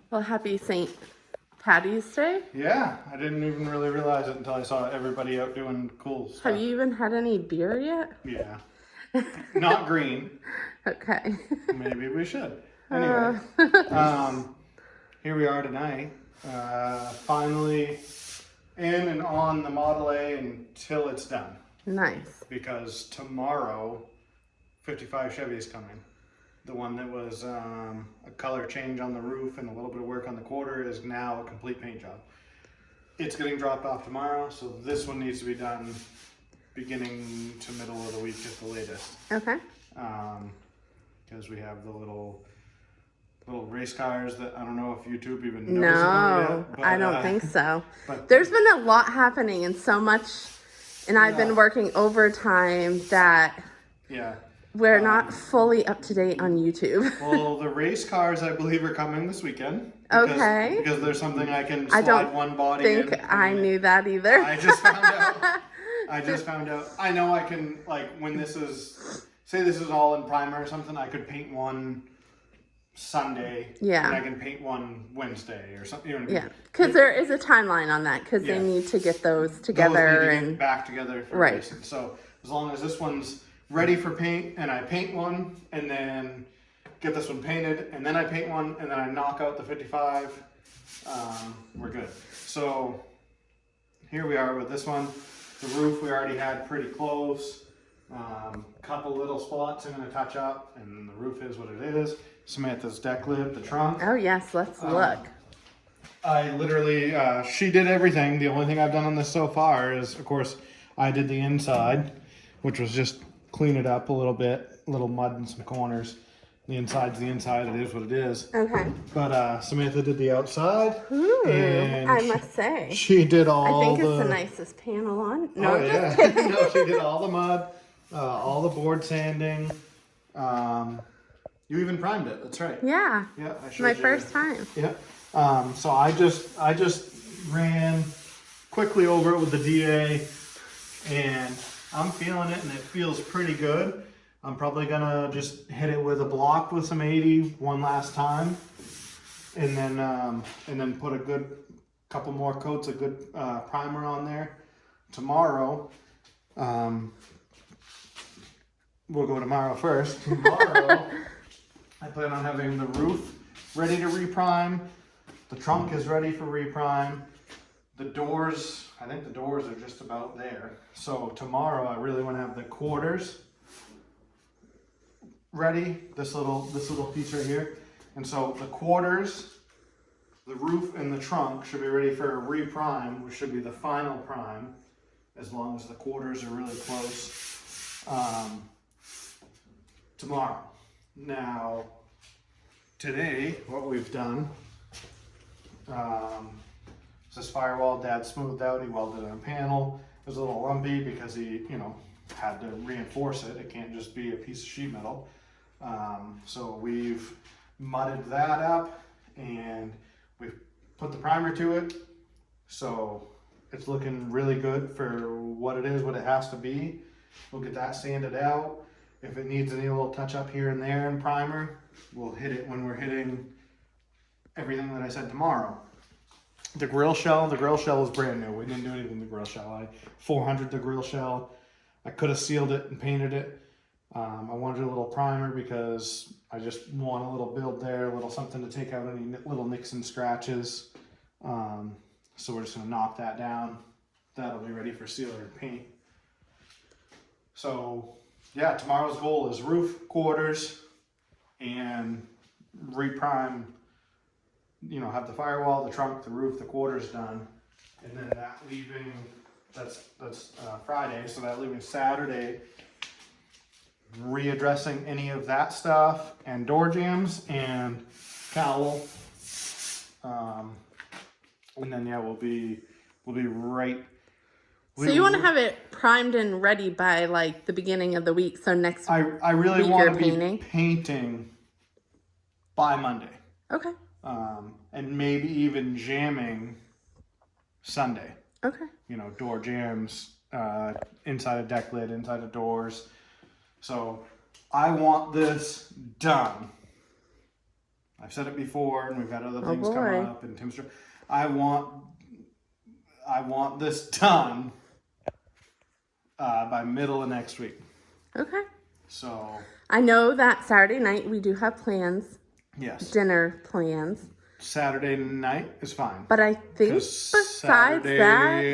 Well, happy St. Patty's Day. Yeah, I didn't even really realize it until I saw everybody out doing cool stuff. Have you even had any beer yet? Yeah. Not green. Okay. Maybe we should. Anyway, here we are tonight. Finally in and on the Model A until it's done. Nice. Because tomorrow, 55 Chevy is coming. The one that was a color change on the roof and a little bit of work on the quarter is now a complete paint job. It's getting dropped off tomorrow, so this one needs to be done beginning to middle of the week at the latest. Okay. Because we have the little race cars that I don't know if YouTube even knows about No, yet. But, I don't think so. But There's been a lot happening and so much, and I've been working overtime that yeah. we're not fully up to date on YouTube. Well, the race cars, I believe, are coming this weekend. Okay. Because there's something I can I slide don't one body in. think I knew that either. I just found out. I know I can, like, when this is, say this is all in primer or something, I could paint one Sunday. Yeah. And I can paint one Wednesday or something. You know what I mean? Yeah, because there is a timeline on that because they need to get those together Those need to and get back together for Right. racing. So as long as this one's ready for paint and I paint one and then get this one painted and then I paint one and then I knock out the 55, we're good. So here we are with this one. The roof we already had pretty close. Couple little spots I'm going to touch up and the roof is what it is. Samantha's deck lid, the trunk. oh yes, let's look. I literally, she did everything. The only thing I've done on this so far is, of course, I did the inside, which was just clean it up a little bit, a little mud in some corners. The inside's the inside, it is what it is. Okay. But Samantha did the outside. Ooh, and I must say. she did all I think the... it's the nicest panel on. No, Oh, yeah. No, she did all the mud, all the board sanding. You even primed it, that's right. Yeah. Yeah, I showed My you. first time. Yeah. So I just ran quickly over it with the DA and I'm feeling it and it feels pretty good. I'm probably gonna just hit it with a block with some 80 one last time and then put a good couple more coats of good primer on there. Tomorrow, we'll go tomorrow first. Tomorrow, I plan on having the roof ready to reprime. The trunk is ready for reprime. The doors, I think the doors are just about there. So tomorrow, I really want to have the quarters ready. This little piece right here. And so the quarters, the roof, and the trunk should be ready for a reprime, which should be the final prime, as long as the quarters are really close. Tomorrow. Now, today, what we've done, this firewall Dad smoothed out, he welded it on panel. It was a little lumpy because he, had to reinforce it. It can't just be a piece of sheet metal. So we've mudded that up and we've put the primer to it. So it's looking really good for what it is, what it has to be. We'll get that sanded out. If it needs any little touch up here and there in primer, we'll hit it when we're hitting everything that I said tomorrow. The grill shell is brand new. We didn't do anything to the grill shell. I 400 the grill shell. I could have sealed it and painted it. I wanted a little primer because I just want a little build there, a little something to take out any little nicks and scratches. So we're just gonna knock that down. That'll be ready for sealer and paint. So yeah, tomorrow's goal is roof, quarters, and reprime, have the firewall, the trunk, the roof, the quarters done. And then that leaving, that's Friday, so that leaving Saturday, readdressing any of that stuff and door jams and cowl. And then yeah, we'll be right. So you want to have it primed and ready by like the beginning of the week. So next I really week want you're to be painting? painting by Monday. Okay. And maybe even jamming Sunday. Okay. Door jams, inside a deck lid, inside of doors. So I want this done. I I've said it before, and we've had other things boy. come up, and Tim's. I want this done by middle of next week. Okay. So I know that Saturday night we do have plans, yes, dinner plans, Saturday night is fine. but I think besides Saturday,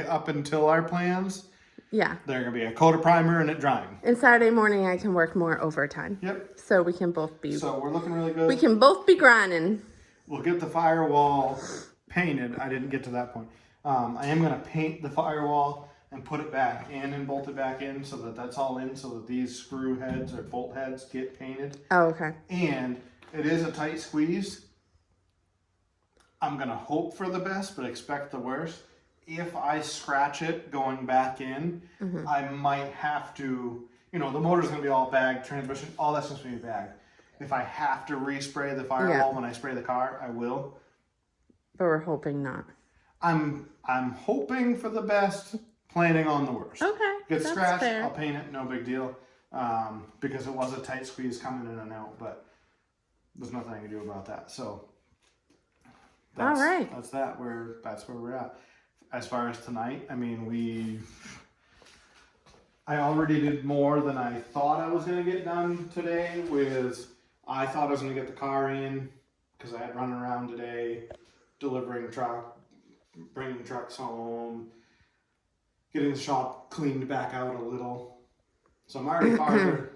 that, up until our plans, yeah. they're gonna be a coat of primer and it drying. And Saturday morning I can work more overtime. Yep. So we can both be So we're looking really good. we can both be grinding. We'll get the firewall painted. I didn't get to that point. I am gonna paint the firewall and put it back in and bolt it back in so that that's all in, so that these screw heads or bolt heads get painted. Oh, okay. And it is a tight squeeze. I'm gonna hope for the best, but expect the worst. If I scratch it going back in, I might have to, the motor's gonna be all bagged, transmission, all that's supposed to be bagged. If I have to respray the firewall when I spray the car, I will. But we're hoping not. I'm hoping for the best, planning on the worst. Okay. Get that's scratched, fair. I'll paint it, no big deal. Because it was a tight squeeze coming in and out, but there's nothing I can do about that. So All right. That's where we're at. As far as tonight, I mean, I already did more than I thought I was gonna get done today. I thought I was gonna get the car in because I had run around today, delivering bringing trucks home, getting the shop cleaned back out a little. So I'm already farther.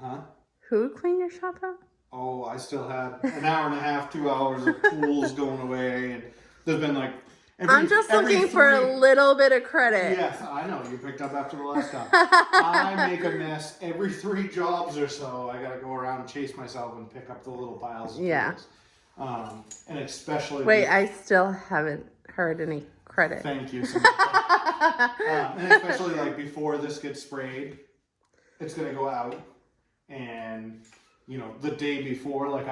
Huh? Who cleaned your shop out? Oh, I still had an hour and a half, 2 hours of tools going away, and there's been like. I'm just looking for a little bit of credit. Yes, I know. You picked up after the last time. I make a mess every 3 jobs or so. I gotta go around and chase myself and pick up the little piles of tools. And especially. Wait, I still haven't heard any credit. Thank you so much. And especially like before this gets sprayed, it's gonna go out, and the day before, like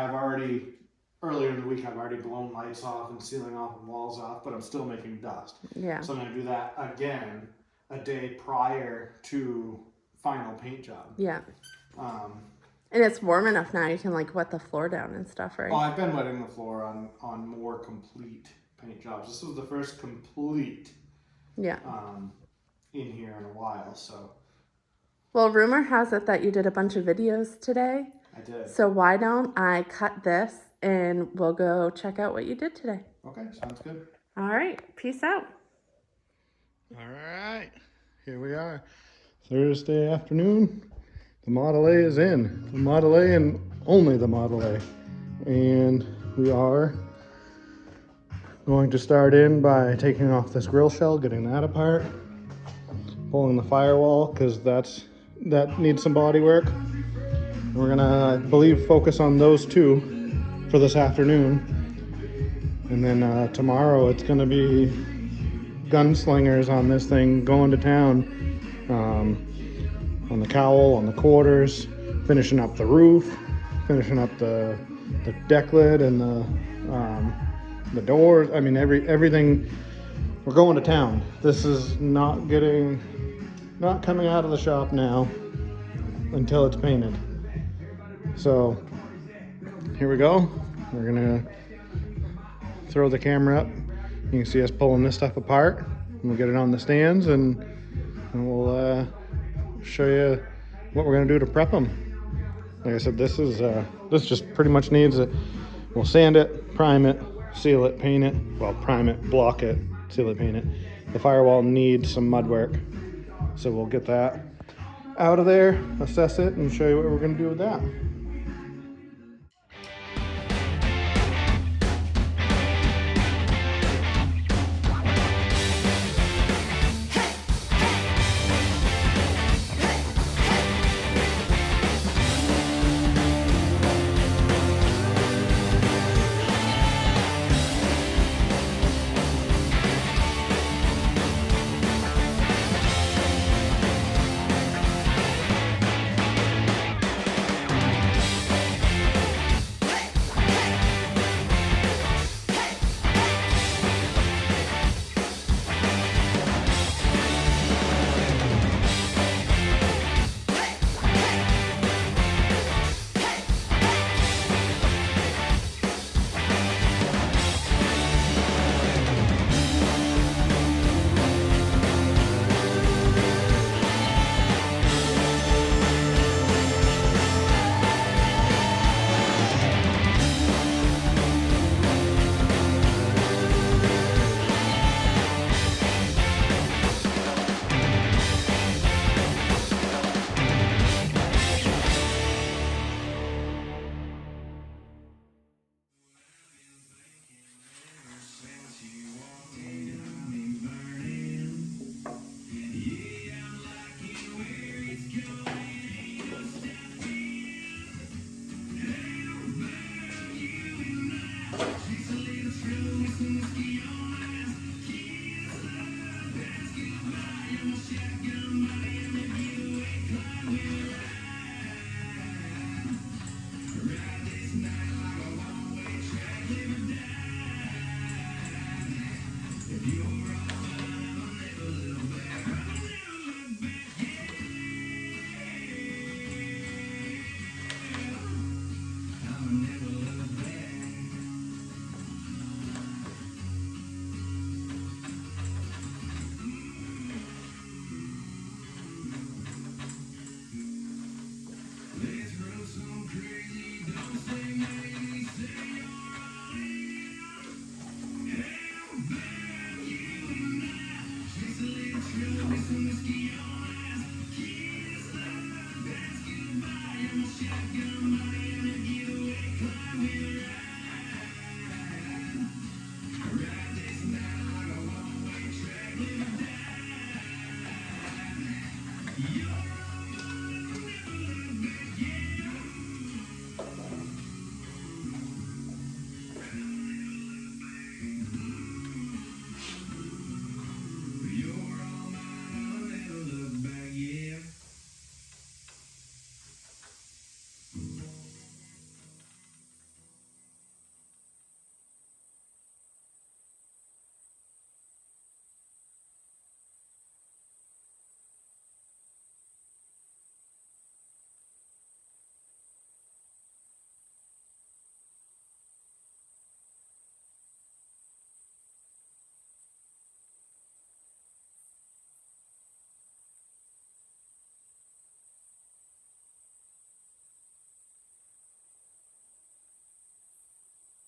earlier in the week, I've already blown lights off and sealing off and walls off, but I'm still making dust. Yeah. So I'm gonna do that again a day prior to final paint job. Yeah. And it's warm enough now you can wet the floor down and stuff, right? Well, I've been wetting the floor on more complete paint jobs. This was the first complete Yeah. in here in a while, so. Well, rumor has it that you did a bunch of videos today. I did. So why don't I cut this and we'll go check out what you did today. Okay, sounds good. All right. Peace out. All right. Here we are. Thursday afternoon. The Model A is in. The Model A and only the Model A. And we are going to start in by taking off this grill shell, getting that apart, pulling the firewall because that needs some body work. We're gonna, I believe, focus on those 2 for this afternoon, and then tomorrow it's gonna be gunslingers on this thing, going to town on the cowl, on the quarters, finishing up the roof, finishing up the deck lid and the doors. I mean everything. We're going to town. This is not coming out of the shop now until it's painted. So here we go. We're gonna throw the camera up. You can see us pulling this stuff apart, and we'll get it on the stands, and we'll show you what we're gonna do to prep them. Like I said, this just pretty much needs it. We'll sand it, prime it, seal it, paint it. Well, prime it, block it, seal it, paint it. The firewall needs some mud work, so we'll get that out of there, assess it, and show you what we're gonna do with that.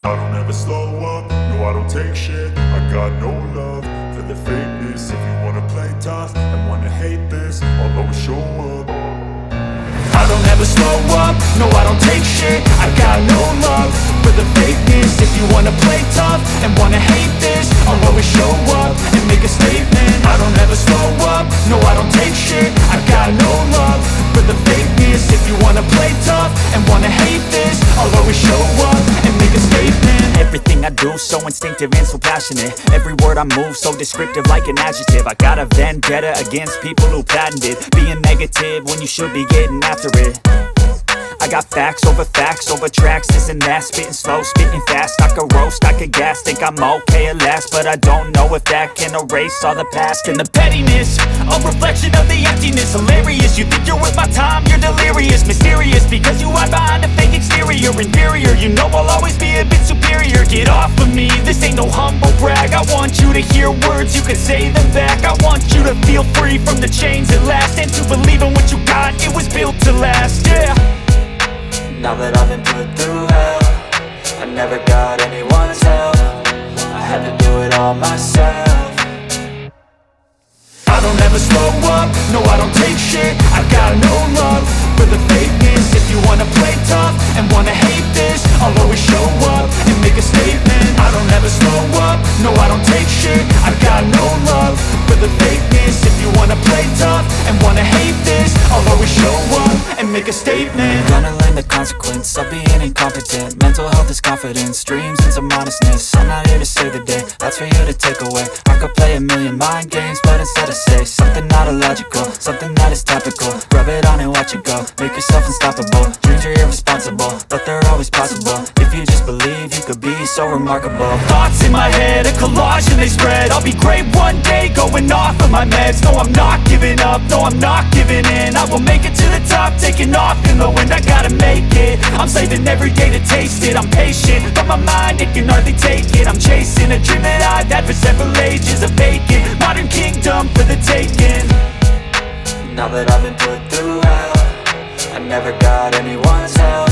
I don't ever slow up, no I don't take shit. I got no love for the fakeness. If you wanna play tough and wanna hate this, I'll always show up. I don't ever slow up, no I don't take shit. I got no love for the fakeness. If you wanna play tough and wanna hate this, I'll always show up and make a statement. I don't ever slow up, no I don't take shit. I got no love for the fakeness. If you wanna play tough and wanna hate this, I'll always show up and make a statement. Everything I do so instinctive and so passionate. Every word I move so descriptive like an adjective. I got a vendetta against people who patented being negative when you should be getting after it. I got facts over tracks, this and that. Spitting slow, spitting fast, I could roast, I could gas. Think I'm okay at last, but I don't know if that can erase all the past. And the pettiness, a reflection of the emptiness. Hilarious, you think you're worth my time, you're delirious. Mysterious, because you hide behind a fake exterior. Inferior, you know I'll always be a bit superior. Get off of me, this ain't no humble brag. I want you to hear words, you can say them back. I want you to feel free from the chains at last, and to believe in what you got, it was built to last, yeah. Now that I've been put through hell, I never got anyone's help. I had to do it all myself. I don't ever slow up, no I don't take shit. I got no love for the fakeness. If you wanna play tough and wanna hate this, I'll always show up and make a statement. I don't ever slow up, no I don't take shit. I got no love for the fakeness. If you wanna play tough and wanna hate this, I'll always show up and make a statement. Gonna learn the consequence of being incompetent. Mental health is confidence, dreams and some honestness. I'm not here to save the day, that's for you to take away. I could play a million mind games, but instead I say something not illogical, something that is topical. Rub it on and watch it go, make yourself unstoppable. Dreams are irresponsible, but they're always possible. If you just believe, you could be so remarkable. Thoughts in my head, a collage and they spread. I'll be great one day, going off of my meds. No, I'm not giving up, no, I'm not giving in. I will make it to the top, taking off in the wind. I gotta make it, I'm saving every day to taste it. I'm patient, but my mind, it can hardly take it. I'm chasing a dream that I've had for several ages. A vacant, modern kingdom for the taking. Now that I've been put through hell, I never got anyone's help.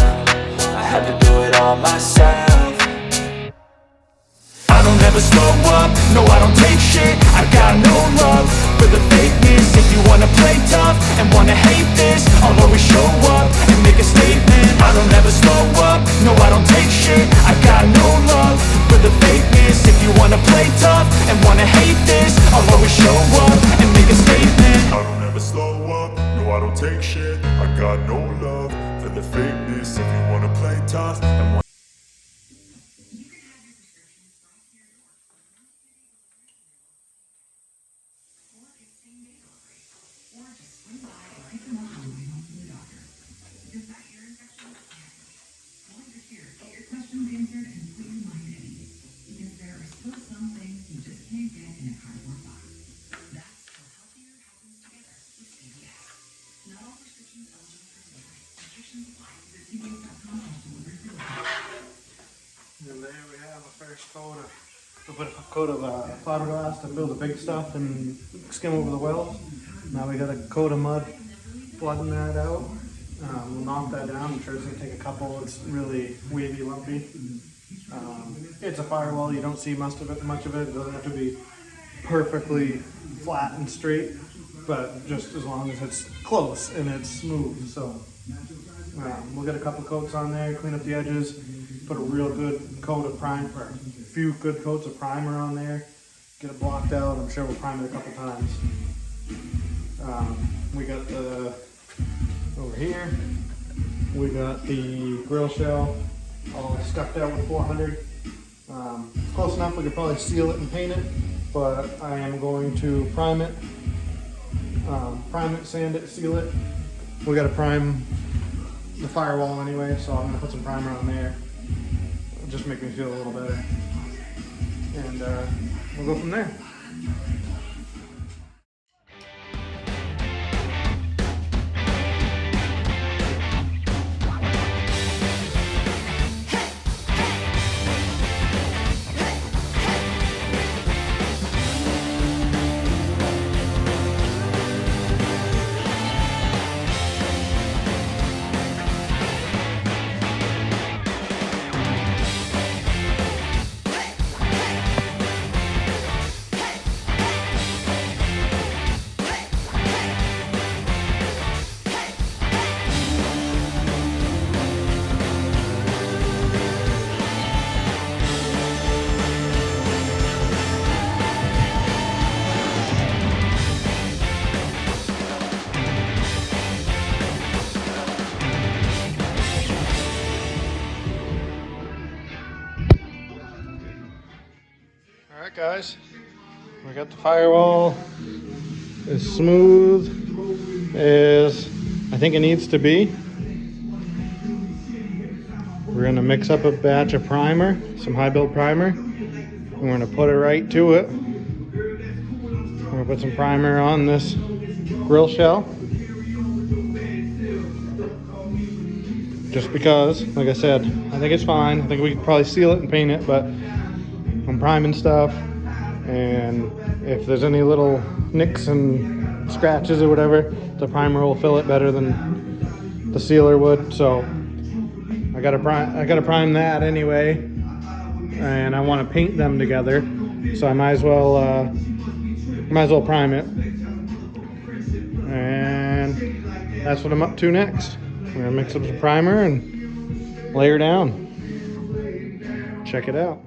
I had to do it all myself. I don't ever slow up, no I don't take shit. I got no love for the fakeness. If you wanna play tough and wanna hate this, I'll always show up and make a statement. I don't ever slow up, no I don't take shit. I got no love for the fakeness. If you wanna play tough and wanna hate this, I'll always show up and make a statement. I don't ever slow up, no I don't take shit. I got no love for the fakeness. If you wanna play tough and And there we have a first coat of, we'll put a coat of fiberglass to build the big stuff and skim over the wells. Now we got a coat of mud flooding that out. We'll knock that down. I'm sure it's gonna take a couple. It's really wavy, lumpy. It's a firewall. You don't see much of it. It doesn't have to be perfectly flat and straight, but just as long as it's close and it's smooth. So we'll get a couple coats on there, clean up the edges, put a real good coat of primer, or a few good coats of primer on there, get it blocked out. I'm sure we'll prime it a couple times. We got the, over here, we got the grill shell all stuffed out with 400. Close enough, we could probably seal it and paint it, but I am going to prime it, sand it, seal it. We got to prime the firewall anyway, so I'm gonna put some primer on there. It'll just make me feel a little better. And we'll go from there. Alright guys, we got the firewall as smooth as I think it needs to be. We're gonna mix up a batch of primer, some high build primer. And we're gonna put it right to it. We're gonna put some primer on this grill shell. Just because, like I said, I think it's fine. I think we could probably seal it and paint it, but I'm priming stuff. And if there's any little nicks and scratches or whatever, the primer will fill it better than the sealer would. So I gotta prime that anyway, and I want to paint them together, so I might as well prime it. And that's what I'm up to next. We're gonna mix up some primer and layer down. Check it out.